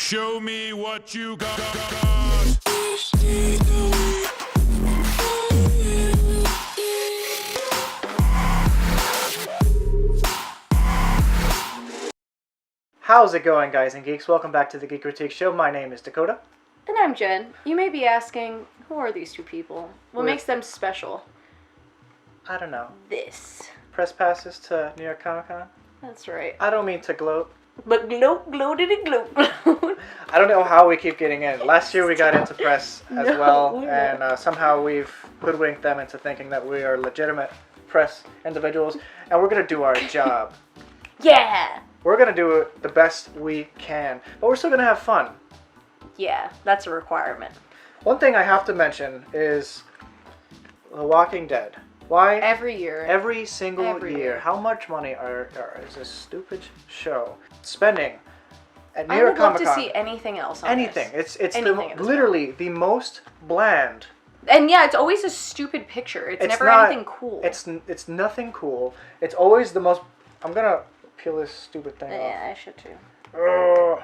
Show me what you got. How's it going, guys and geeks? Welcome back to the Geekritique show. My name is Dakota. And I'm Jen. You may be asking, who are these two people? What makes them special? I don't know. This. Press passes to New York Comic Con? That's right. I don't mean to gloat. But gloated and gloat. I don't know how we keep getting in. Last year we got into press as well, and somehow we've hoodwinked them into thinking that we are legitimate press individuals, and we're going to do our job. Yeah! We're going to do it the best we can, but we're still going to have fun. Yeah, that's a requirement. One thing I have to mention is The Walking Dead. Why? Every year. Every single year. How much money is this stupid show spending at New York Comic Con? I would love to see anything else on anything. this. It's literally the most bland. And yeah, it's always a stupid picture. It's never anything cool. It's nothing cool. It's always the most... I'm gonna peel this stupid thing off. Yeah, I should too. Ugh,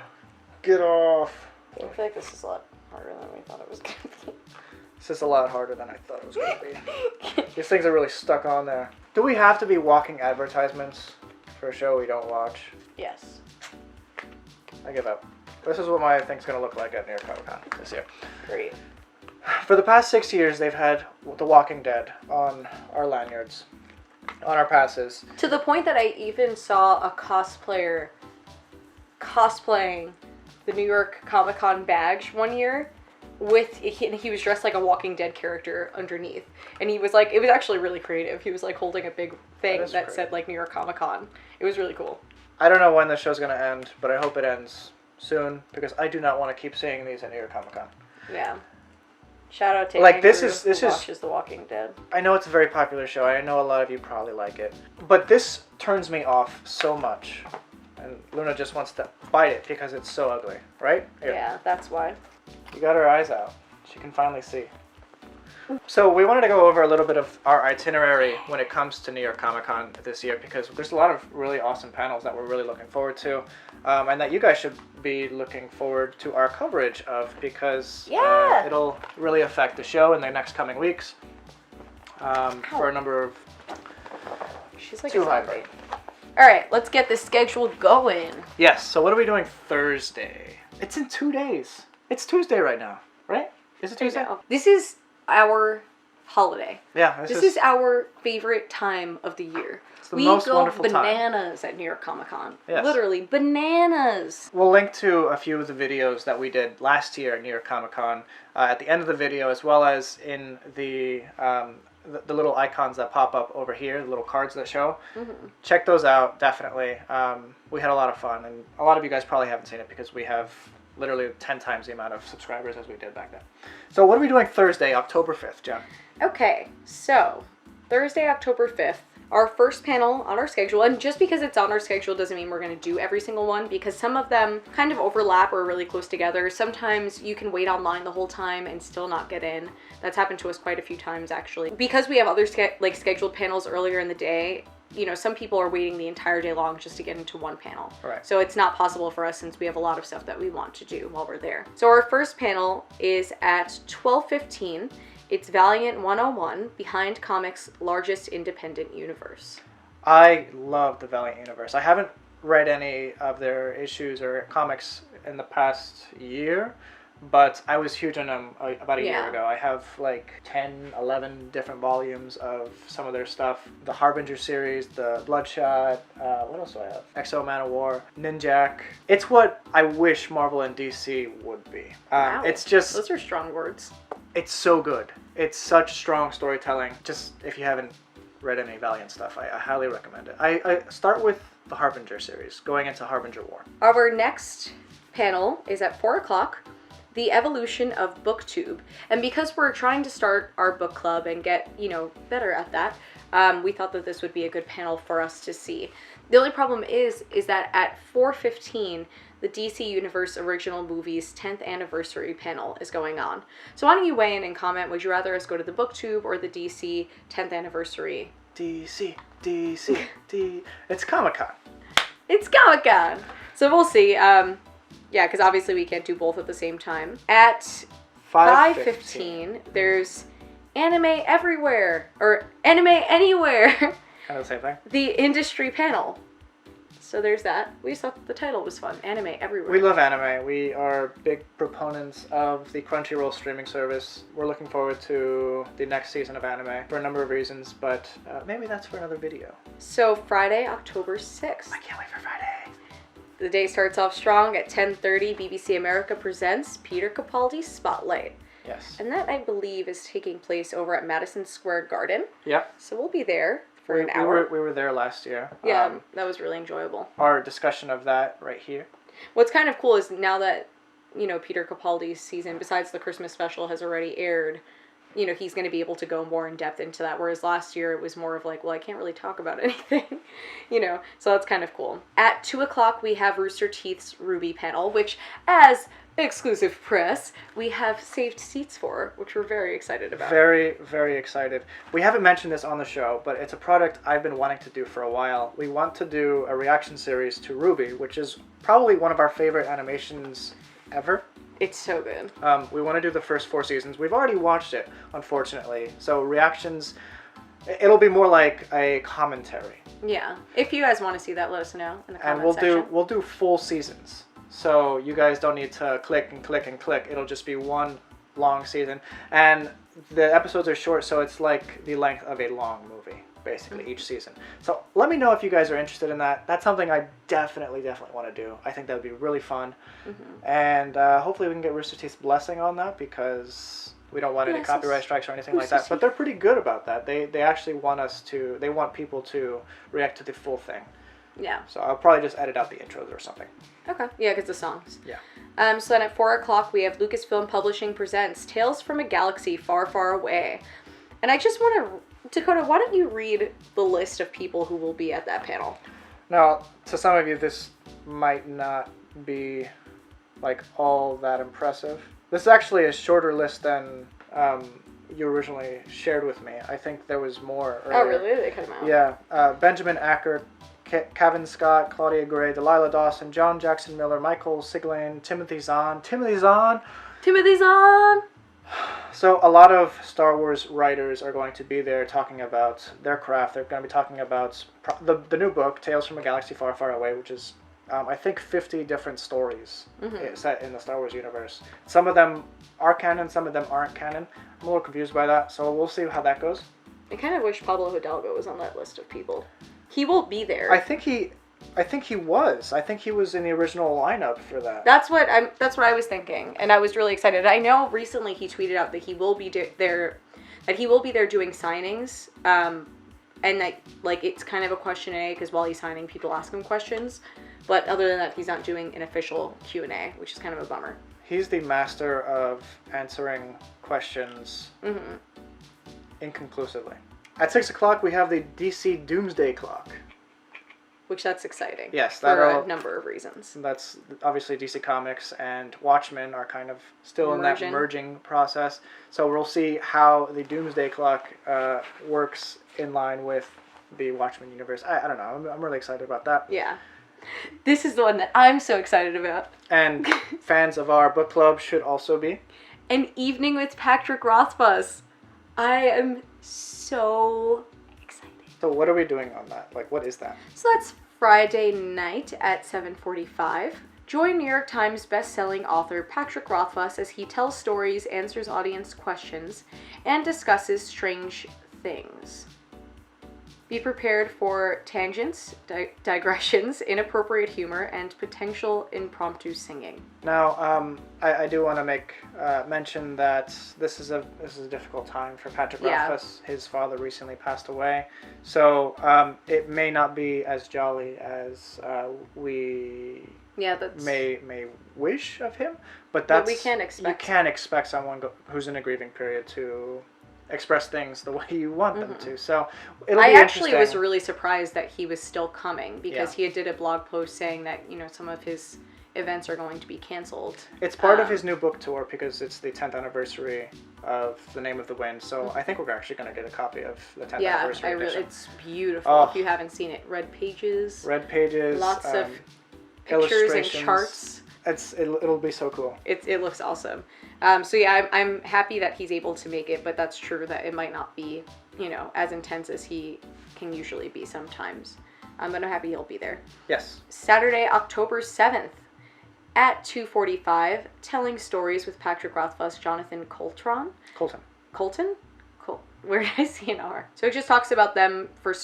get off. I feel like this is a lot harder than we thought it was going to be. This is a lot harder than I thought it was going to be. These things are really stuck on there. Do we have to be walking advertisements for a show we don't watch? Yes. I give up. This is what my thing's going to look like at New York Comic Con this year. Great. For the past 6 years, they've had The Walking Dead on our lanyards, on our passes. To the point that I even saw a cosplayer cosplaying the New York Comic Con badge one year. He was dressed like a Walking Dead character underneath, and he was like, it was actually really creative. He was like holding a big thing that said like New York Comic Con. It was really cool. I don't know when the show's gonna end, but I hope it ends soon because I do not want to keep seeing these at New York Comic Con. Yeah. Shout out to like this watches The Walking Dead. I know it's a very popular show. I know a lot of you probably like it, but this turns me off so much, and Luna just wants to bite it because it's so ugly, right? Here. Yeah, that's why. You got her eyes out. She can finally see. So we wanted to go over a little bit of our itinerary when it comes to New York Comic Con this year because there's a lot of really awesome panels that we're really looking forward to and that you guys should be looking forward to our coverage of because it'll really affect the show in the next coming weeks for a number of... She's like a zombie. Alright, let's get this schedule going. Yes, so what are we doing Thursday? It's in 2 days. It's Tuesday right now, right? Is it Tuesday? This is our holiday. Yeah. This is our favorite time of the year. It's the most wonderful time. We go bananas at New York Comic Con. Yes. Literally, bananas. We'll link to a few of the videos that we did last year at New York Comic Con at the end of the video, as well as in the little icons that pop up over here, the little cards that show. Mm-hmm. Check those out, definitely. We had a lot of fun, and a lot of you guys probably haven't seen it because we have literally 10 times the amount of subscribers as we did back then. So what are we doing Thursday, October 5th, Jen? Okay, so Thursday, October 5th, our first panel on our schedule, and just because it's on our schedule doesn't mean we're going to do every single one because some of them kind of overlap or are really close together. Sometimes you can wait online the whole time and still not get in. That's happened to us quite a few times actually. Because we have other scheduled panels earlier in the day, you know, some people are waiting the entire day long just to get into one panel. Right. So it's not possible for us since we have a lot of stuff that we want to do while we're there. So our first panel is at 12:15. It's Valiant 101, Behind Comics' Largest Independent Universe. I love the Valiant universe. I haven't read any of their issues or comics in the past year, but I was huge on them about a year ago. I have like 10, 11 different volumes of some of their stuff. The Harbinger series, the Bloodshot, what else do I have? XO Man of War, Ninjak. It's what I wish Marvel and DC would be. Wow. It's just... Those are strong words. It's so good. It's such strong storytelling. Just if you haven't read any Valiant stuff, I highly recommend it. I start with the Harbinger series, going into Harbinger War. Our next panel is at 4 o'clock. The Evolution of BookTube. And because we're trying to start our book club and get, you know, better at that, we thought that this would be a good panel for us to see. The only problem is that at 4:15, the DC Universe Original Movies 10th Anniversary panel is going on. So why don't you weigh in and comment, would you rather us go to the BookTube or the DC 10th Anniversary? DC. It's Comic-Con. It's Comic-Con! So we'll see. Yeah, because obviously we can't do both at the same time. At 5:15, there's Anime Everywhere, or Anime Anywhere. Kind of the same thing. The industry panel. So there's that. We just thought the title was fun. Anime Everywhere. We love anime. We are big proponents of the Crunchyroll streaming service. We're looking forward to the next season of anime for a number of reasons, but maybe that's for another video. So Friday, October 6th. I can't wait for Friday. The day starts off strong at 10:30. BBC America presents Peter Capaldi's Spotlight. Yes. And that, I believe, is taking place over at Madison Square Garden. Yep. So we'll be there for an hour. We were there last year. Yeah, that was really enjoyable. Our discussion of that right here. What's kind of cool is now that, Peter Capaldi's season, besides the Christmas special, has already aired, he's going to be able to go more in depth into that. Whereas last year it was more of like, well, I can't really talk about anything, So that's kind of cool. At 2:00 we have Rooster Teeth's Ruby panel, which, as exclusive press, we have saved seats for, which we're very excited about. Very, very excited. We haven't mentioned this on the show, but it's a product I've been wanting to do for a while. We want to do a reaction series to Ruby, which is probably one of our favorite animations ever. It's so good. We want to do the first 4 seasons. We've already watched it, unfortunately. So reactions, it'll be more like a commentary. Yeah. If you guys want to see that, let us know in the comment And section. we'll do full seasons. So you guys don't need to click and click and click. It'll just be one long season. And the episodes are short, so it's like the length of a long movie, basically, each season. So let me know if you guys are interested in that. That's something I definitely want to do. I think that would be really fun. And hopefully we can get Rooster Teeth's blessing on that, because we don't want any copyright strikes or anything like that. But they're pretty good about that. They actually want they want people to react to the full thing. Yeah. So I'll probably just edit out the intros or something. Okay. Yeah, because the songs. Yeah. So then at 4:00 we have Lucasfilm Publishing presents Tales from a Galaxy Far, Far Away. And I just want to, Dakota, why don't you read the list of people who will be at that panel? Now, to some of you, this might not be like all that impressive. This is actually a shorter list than you originally shared with me. I think there was more earlier. Oh, really? They cut them out? Yeah. Benjamin Acker, Kevin Scott, Claudia Gray, Delilah Dawson, John Jackson Miller, Michael Siglain, Timothy Zahn. So a lot of Star Wars writers are going to be there talking about their craft. They're going to be talking about the new book, Tales from a Galaxy Far, Far Away, which is, I think, 50 different stories set in the Star Wars universe. Some of them are canon, some of them aren't canon. I'm a little confused by that, so we'll see how that goes. I kind of wish Pablo Hidalgo was on that list of people. He will be there. I think he was. I think he was in the original lineup for that. That's what I was thinking, and I was really excited. I know recently he tweeted out that he will be there, doing signings, and that it's kind of a Q&A, because while he's signing, people ask him questions. But other than that, he's not doing an official Q&A, which is kind of a bummer. He's the master of answering questions inconclusively. At 6:00 we have the DC Doomsday Clock. Which that's exciting. Yes, for a number of reasons. That's obviously DC Comics and Watchmen are kind of still in that merging process. So we'll see how the Doomsday Clock works in line with the Watchmen universe. I don't know. I'm really excited about that. Yeah. This is the one that I'm so excited about. And fans of our book club should also be. An Evening with Patrick Rothfuss. I am so excited. So what are we doing on that? What is that? So that's Friday night at 7:45. Join New York Times best-selling author Patrick Rothfuss as he tells stories, answers audience questions, and discusses strange things. Be prepared for tangents, digressions, inappropriate humor, and potential impromptu singing. Now, I do want to make mention that this is a difficult time for Patrick Rothfuss. His father recently passed away, so it may not be as jolly as we may wish of him. But that's we can't expect. You can't expect someone who's in a grieving period to express things the way you want them to. So it'll be interesting. I actually was really surprised that he was still coming, because he did a blog post saying that some of his events are going to be canceled. It's part of his new book tour, because it's the 10th anniversary of The Name of the Wind. So I think we're actually going to get a copy of the 10th anniversary edition. It's beautiful. If you haven't seen it, red pages. Lots of pictures and charts. It'll be so cool. It looks awesome. So yeah, I'm happy that he's able to make it, but that's true that it might not be, as intense as he can usually be sometimes. But I'm happy he'll be there. Yes. Saturday, October 7th at 2:45, Telling Stories with Patrick Rothfuss, Jonathan Colton? Where did I see an R? So it just talks about them for,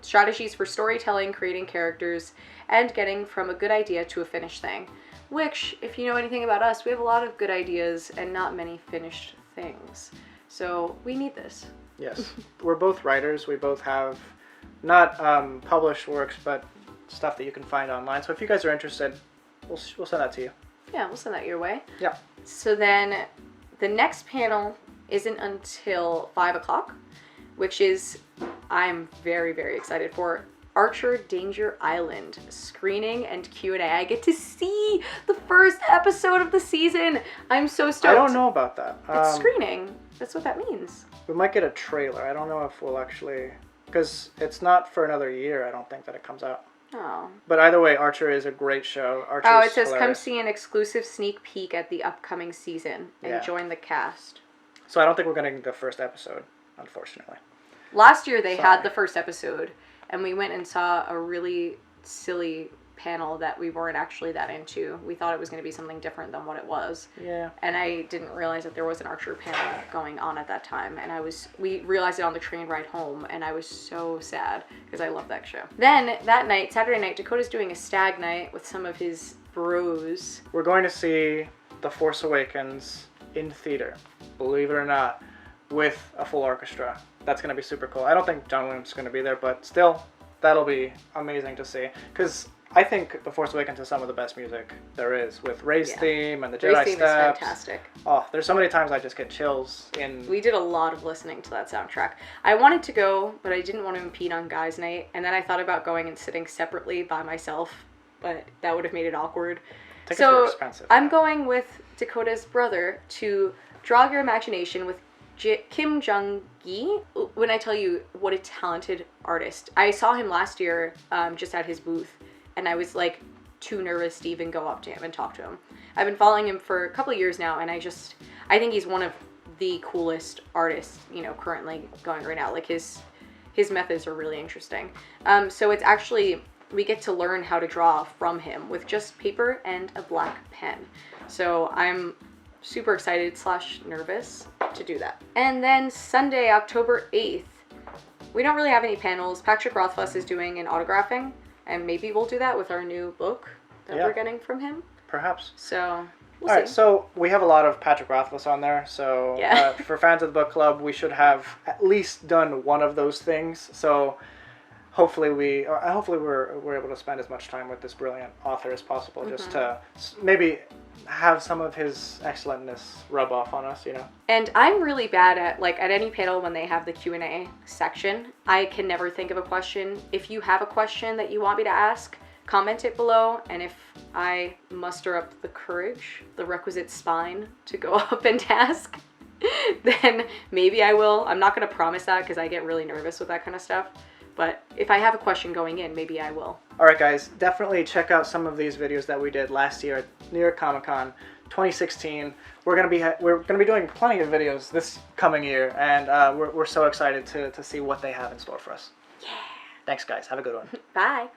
strategies for storytelling, creating characters, and getting from a good idea to a finished thing. Which, if you know anything about us, we have a lot of good ideas and not many finished things. So we need this. Yes. We're both writers. We both have not published works, but stuff that you can find online. So if you guys are interested, we'll send that to you. Yeah, we'll send that your way. Yeah. So then the next panel isn't until 5 o'clock, which is, I'm very, very excited for. Archer Danger Island screening and Q&A. I get to see the first episode of the season. I'm so stoked. I don't know about that. It's screening. That's what that means. We might get a trailer. I don't know if we'll actually... Because it's not for another year, I don't think, that it comes out. Oh. But either way, Archer is a great show. Archer it says, hilarious. Come see an exclusive sneak peek at the upcoming season and join the cast. So I don't think we're getting the first episode, unfortunately. Last year they had the first episode, and we went and saw a really silly panel that we weren't actually that into. We thought it was going to be something different than what it was. Yeah. And I didn't realize that there was an Archer panel going on at that time. And we realized it on the train ride home, and I was so sad because I love that show. Then that night, Saturday night, Dakota's doing a stag night with some of his bros. We're going to see The Force Awakens in theater, believe it or not, with a full orchestra. That's going to be super cool. I don't think John Williams is going to be there, but still, that'll be amazing to see. Because I think The Force Awakens is some of the best music there is, with Rey's theme and the Jedi theme steps. Is fantastic. Oh, there's so many times I just get chills We did a lot of listening to that soundtrack. I wanted to go, but I didn't want to impede on guys' night, and then I thought about going and sitting separately by myself, but that would have made it awkward. Tickets were expensive. I'm going with Dakota's brother to draw your imagination with Kim Jung-gi. When I tell you what a talented artist. I saw him last year just at his booth, and I was like too nervous to even go up to him and talk to him. I've been following him for a couple of years now, and I think he's one of the coolest artists, currently going right now. Like his methods are really interesting. So it's actually, we get to learn how to draw from him with just paper and a black pen. So I'm super excited / nervous to do that. And then Sunday, October 8th, we don't really have any panels. Patrick Rothfuss is doing an autographing, and maybe we'll do that with our new book that we're getting from him. Perhaps. So we'll All see. right, so we have a lot of Patrick Rothfuss on there. So for fans of the book club, we should have at least done one of those things. So hopefully we're able to spend as much time with this brilliant author as possible, just to maybe have some of his excellentness rub off on us, And I'm really bad at any panel when they have the Q&A section, I can never think of a question. If you have a question that you want me to ask, comment it below, and if I muster up the courage, the requisite spine to go up and ask, then maybe I will. I'm not going to promise that because I get really nervous with that kind of stuff. But if I have a question going in, maybe I will. All right, guys, definitely check out some of these videos that we did last year at New York Comic Con 2016. We're gonna be doing plenty of videos this coming year, and we're so excited to see what they have in store for us. Yeah. Thanks, guys. Have a good one. Bye.